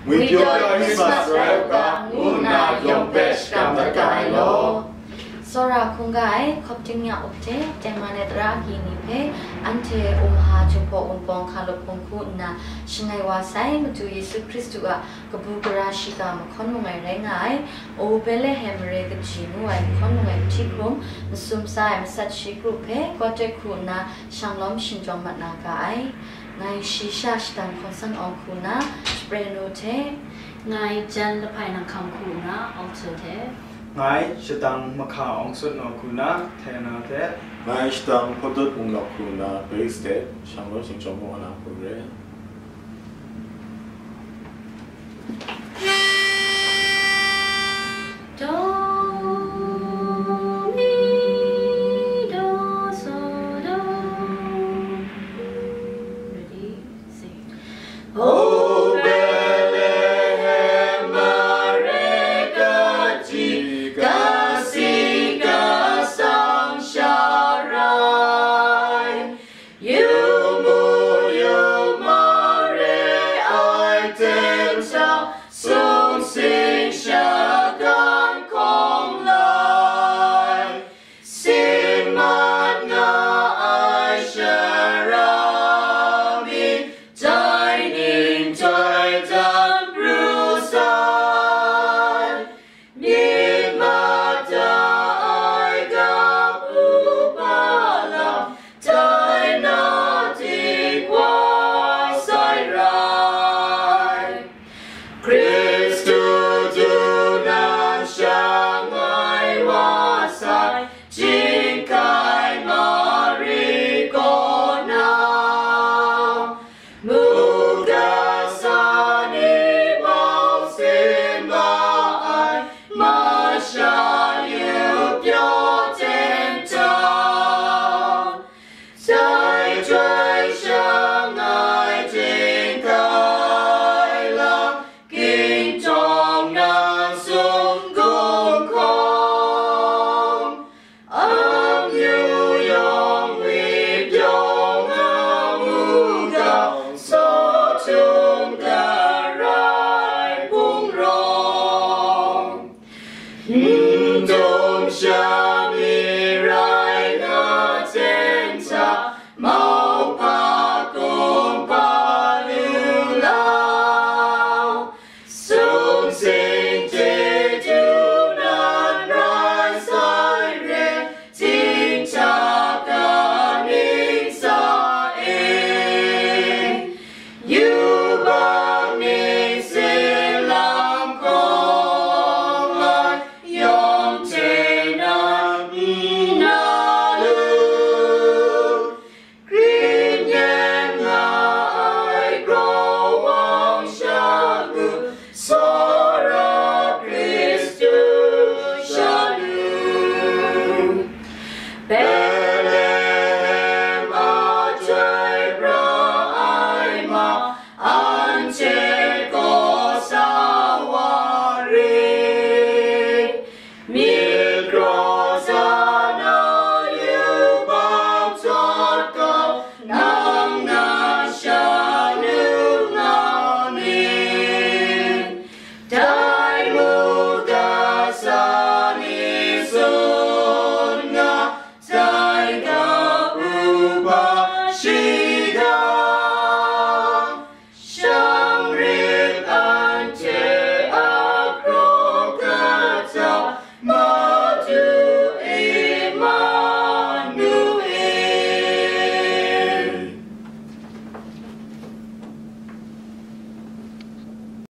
Muijoy Christmas Revka Una Yompesh Kamdakailo Sora Kungai Koptingya Opte Temanedra Ginipe Ante Umha Jumpo Umpong Kalopungku Na Shingai Wasai Mutu Yesu Christua Kabukara Shika Makonungai Rengai O Belehem Reg Jinu and Konungai Tikrum Musumsai Masachi Grupe Kote Kuna Shanglom Shinjong Matnagai Ngai Shisha Stan Konsan Onkuna Sprenote Ngai Jan the Pine Kamkuna Altote Ngai Shitang Maka Ongsun Okuna Tenate Ngai Shitang Podut Unglokuna Basted Shango Shinjomo Anapure Oh